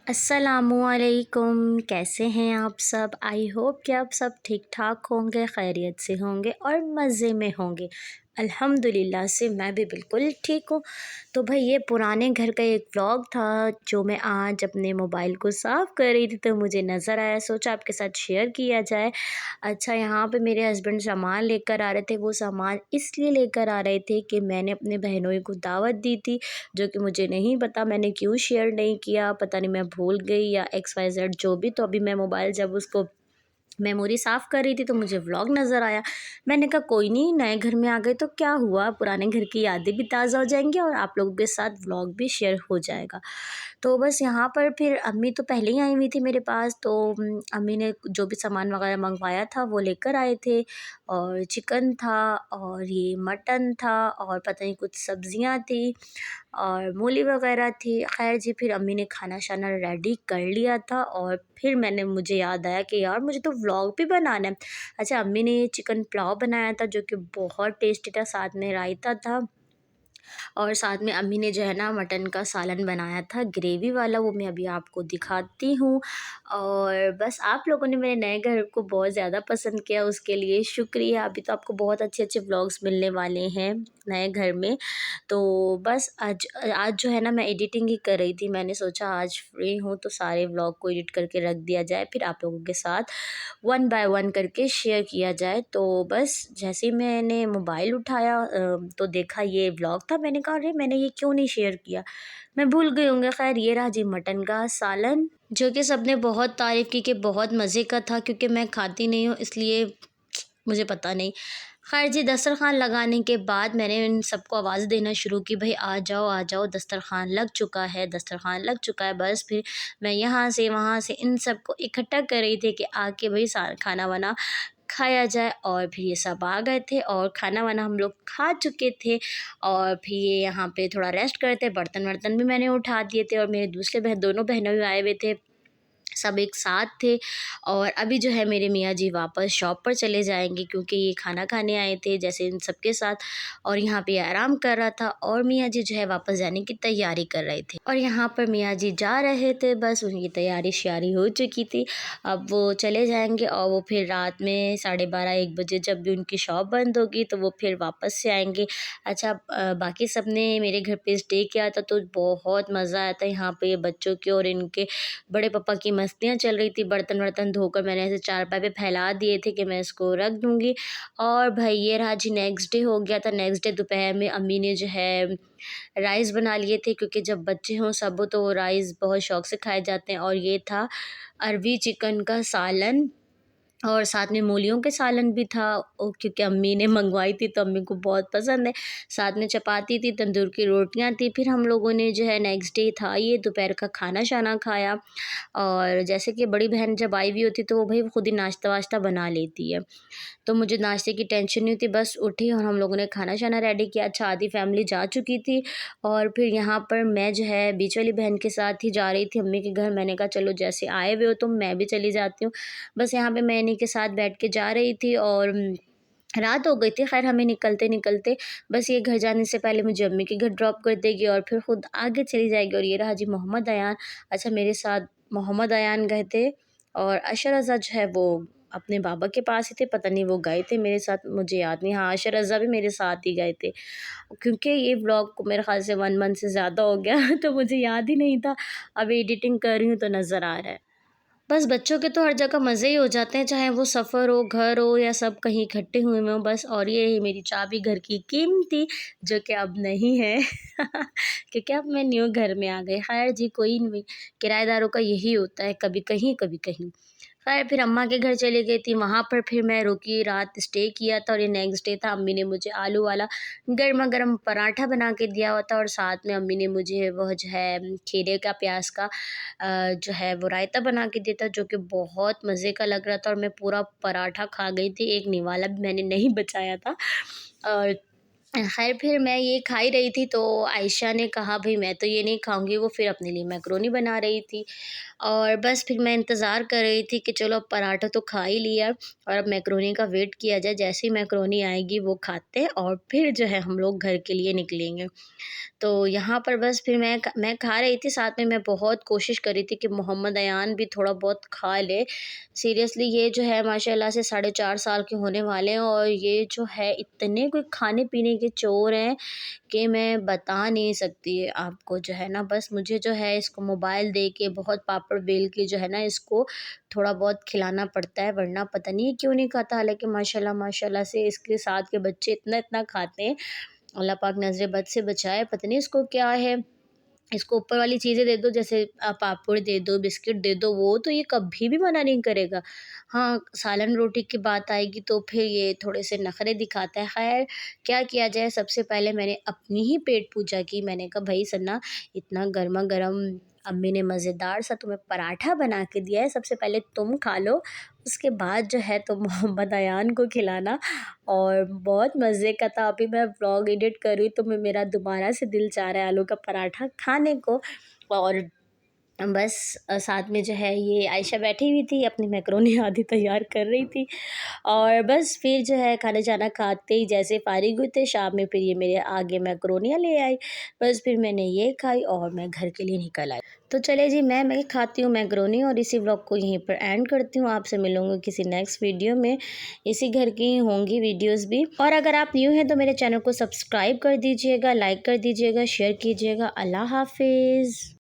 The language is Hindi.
अस्सलामुअलैकुम। कैसे हैं आप सब? आई होप कि आप सब ठीक ठाक होंगे, खैरियत से होंगे और मज़े में होंगे। अल्हम्दुलिल्लाह से मैं भी बिल्कुल ठीक हूँ। तो भाई ये पुराने घर का एक व्लॉग था जो मैं आज अपने मोबाइल को साफ़ कर रही थी तो मुझे नज़र आया, सोचा आपके साथ शेयर किया जाए। अच्छा, यहाँ पे मेरे हस्बैंड सामान लेकर आ रहे थे। वो सामान इसलिए लेकर आ रहे थे कि मैंने अपने बहनोई को दावत दी थी, जो कि मुझे नहीं पता मैंने क्यों शेयर नहीं किया, पता नहीं मैं भूल गई या एक्स वाई ज़ेड जो भी। तो अभी मैं मोबाइल जब उसको मेमोरी साफ़ कर रही थी तो मुझे व्लॉग नज़र आया। मैंने कहा कोई नहीं, नए घर में आ गए तो क्या हुआ, पुराने घर की यादें भी ताज़ा हो जाएँगी और आप लोगों के साथ व्लॉग भी शेयर हो जाएगा। तो बस यहाँ पर फिर अम्मी तो पहले ही आई हुई थी मेरे पास, तो अम्मी ने जो भी सामान वगैरह मंगवाया था वो लेकर आए थे। और चिकन था और ये मटन था और पता नहीं कुछ सब्ज़ियाँ थी और मूली वगैरह थी। ख़ैर जी, फिर अम्मी ने खाना-शाना रेडी कर लिया था और फिर मुझे याद आया कि यार मुझे तो व्लॉग भी बनाना है। अच्छा, अम्मी ने ये चिकन पुलाव बनाया था जो कि बहुत टेस्टी था, साथ में रायता था और साथ में अम्मी ने जो है ना मटन का सालन बनाया था ग्रेवी वाला, वो मैं अभी आपको दिखाती हूँ। और बस आप लोगों ने मेरे नए घर को बहुत ज़्यादा पसंद किया, उसके लिए शुक्रिया। अभी तो आपको बहुत अच्छे-अच्छे व्लॉग्स मिलने वाले हैं नए घर में। तो बस आज आज जो है ना मैं एडिटिंग ही कर रही थी। मैंने सोचा आज फ्री हूँ तो सारे व्लॉग को एडिट करके रख दिया जाए, फिर आप लोगों के साथ वन बाय वन करके शेयर किया जाए। तो बस जैसे ही मैंने मोबाइल उठाया तो देखा ये व्लॉग था। मैंने कहा अरे मैंने ये क्यों नहीं शेयर किया, मैं भूल गई होंगी। ख़ैर ये रहा जी मटन का सालन, जो कि सबने बहुत तारीफ़ की कि बहुत मज़े का था, क्योंकि मैं खाती नहीं हूँ इसलिए मुझे पता नहीं। ख़ैर जी, दस्तरख़्वान लगाने के बाद मैंने इन सबको आवाज़ देना शुरू की, भई आ जाओ दस्तरख़्वान लग चुका है, दस्तरख़्वान लग चुका है। बस फिर मैं यहाँ से वहाँ से इन सबको इकट्ठा कर रही थी कि आके भई सा खाना-वाना खाया जाए। और फिर ये सब आ गए थे और खाना-वाना हम लोग खा चुके थे और फिर ये यहाँ पे थोड़ा रेस्ट कर रहे थे। बर्तन-वर्तन भी मैंने उठा दिए थे और मेरे दूसरे दोनों बहनोई आए हुए थे, सब एक साथ थे। और अभी जो है मेरे मियाँ जी वापस शॉप पर चले जाएँगे, क्योंकि ये खाना खाने आए थे जैसे इन सब के साथ, और यहाँ पे आराम कर रहा था और मियाँ जी जो है वापस जाने की तैयारी कर रहे थे। और यहाँ पर मियाँ जी जा रहे थे, बस उनकी तैयारी-श्यारी हो चुकी थी। अब वो चले जाएँगे और वो फिर रात में 12:30-1 बजे जब भी उनकी शॉप बंद होगी तो वो फिर वापस से आएँगे। अच्छा, बाकी सब ने मेरे घर पे स्टे किया था तो बहुत मज़ा आया था यहाँ पे बच्चों के और इनके बड़े पापा की मस्तियाँ चल रही थी। बर्तन-वर्तन धोकर मैंने ऐसे चारपाई पे फैला दिए थे कि मैं इसको रख दूँगी। और भाई ये रहा जी, नेक्स्ट डे हो गया था। नेक्स्ट डे दोपहर में अम्मी ने जो है राइस बना लिए थे, क्योंकि जब बच्चे हों सब तो राइस बहुत शौक से खाए जाते हैं। और ये था अरबी चिकन का सालन और साथ में मूलियों के सालन भी था, क्योंकि अम्मी ने मंगवाई थी तो अम्मी को बहुत पसंद है। साथ में चपाती थी, तंदूर की रोटियां थी। फिर हम लोगों ने जो है नेक्स्ट डे था ये दोपहर का खाना-शाना खाया। और जैसे कि बड़ी बहन जब आई हुई होती तो वो भाई खुद ही नाश्ता-वाश्ता बना लेती है, तो मुझे नाश्ते की टेंशन नहीं थी। बस उठी और हम लोगों ने खाना-शाना रेडी किया। अच्छा, आधी फैमिली जा चुकी थी और फिर यहाँ पर मैं जो है बीच वाली बहन के साथ ही जा रही थी अम्मी के घर। मैंने कहा चलो जैसे आए हुए हो तो मैं भी चली जाती हूँ। बस यहाँ पे मैं इन्हीं के साथ बैठ के जा रही थी और रात हो गई थी। ख़ैर हमें निकलते-निकलते बस ये घर जाने से पहले मुझे अम्मी के घर ड्रॉप कर देगी और फिर खुद आगे चली जाएगी। और ये रहा जी मोहम्मद अयान। अच्छा, मेरे साथ मोहम्मद अयान गए थे और अशर रज़ा जो है वो अपने बाबा के पास ही थे, पता नहीं वो गए थे मेरे साथ, मुझे याद नहीं। हाँ, अशर रज़ा भी मेरे साथ ही गए थे, क्योंकि ये व्लॉग को मेरे ख़्याल से 1 मंथ से ज़्यादा हो गया तो मुझे याद ही नहीं था। अभी एडिटिंग कर रही हूँ तो नज़र आ रहा है। बस बच्चों के तो हर जगह मज़े ही हो जाते हैं, चाहे वो सफ़र हो, घर हो या सब कहीं इकट्ठे हुए हों बस। और ये है मेरी चाबी घर की कीमती, जो कि अब नहीं है क्योंकि अब मैं न्यू घर में आ गई। ख़ैर जी, कोई नहीं, किराएदारों का यही होता है, कभी कहीं कभी कहीं। ख़ैर फिर अम्मा के घर चली गई थी, वहाँ पर फिर मैं रुकी, रात स्टे किया था और ये नेक्स्ट डे था। अम्मी ने मुझे आलू वाला गरमा-गरम पराठा बना के दिया हुआ था और साथ में अम्मी ने मुझे वह जो है खीरे का, प्याज का जो है वो रायता बना के दिया था, जो कि बहुत मज़े का लग रहा था और मैं पूरा पराठा खा गई थी, एक निवाला भी मैंने नहीं बचाया था। और खैर फिर मैं ये खा ही रही थी तो आयशा ने कहा भाई मैं तो ये नहीं खाऊंगी, वो फिर अपने लिए मैक्रोनी बना रही थी। और बस फिर मैं इंतज़ार कर रही थी कि चलो अब पराठा तो खा ही लिया और अब मैक्रोनी का वेट किया जाए, जैसे ही मैक्रोनी आएगी वो खाते हैं और फिर जो है हम लोग घर के लिए निकलेंगे। तो यहाँ पर बस फिर मैं खा रही थी, साथ में मैं बहुत कोशिश कर रही थी कि मोहम्मद अयान भी थोड़ा बहुत खा ले। सीरियसली ये जो है माशाल्लाह से 4.5 साल के होने वाले हैं और ये जो है इतने कोई खाने-पीने के चोर हैं कि मैं बता नहीं सकती आपको। जो है ना बस मुझे जो है इसको मोबाइल दे के बहुत पापड़ बेल के जो है ना इसको थोड़ा बहुत खिलाना पड़ता है, वरना पता नहीं ये क्यों नहीं खाता। हालाँकि माशाल्लाह माशाल्लाह से इसके साथ के बच्चे इतना-इतना खाते हैं। अल्लाह पाक नज़र बद से बचाए, पता नहीं इसको क्या है। इसको ऊपर वाली चीज़ें दे दो, जैसे पापड़ दे दो, बिस्किट दे दो, वो तो ये कभी भी मना नहीं करेगा। हाँ, सालन रोटी की बात आएगी तो फिर ये थोड़े से नखरे दिखाता है। ख़ैर क्या किया जाए, सबसे पहले मैंने अपनी ही पेट पूजा की। मैंने कहा भई सन्ना, इतना गरमा-गरम अम्मी ने मज़ेदार सा तुम्हें पराठा बना के दिया है, सबसे पहले तुम खा लो, उसके बाद जो है तुम मोहम्मद अयान को खिलाना। और बहुत मज़े का था। अभी मैं व्लॉग एडिट कर रही तो मेरा दोबारा से दिल चाह रहा है आलू का पराठा खाने को। और बस साथ में जो है ये आयशा बैठी हुई थी, अपनी मैकरोनी आधी तैयार कर रही थी। और बस फिर जो है खाना खाते ही जैसे फ़ारिग हुए थे शाम में, फिर ये मेरे आगे मैकरोनियाँ ले आई। बस फिर मैंने ये खाई और मैं घर के लिए निकल आई। तो चलिए जी, मैं खाती हूँ मैकरोनी और इसी व्लॉग को यहीं पर एंड करती हूँ। आपसे मिलूँगी किसी नेक्स्ट वीडियो में। इसी घर की होंगी वीडियोज़ भी। और अगर आप न्यू हैं तो मेरे चैनल को सब्सक्राइब कर दीजिएगा, लाइक कर दीजिएगा, शेयर कीजिएगा। अल्लाह हाफ़िज़।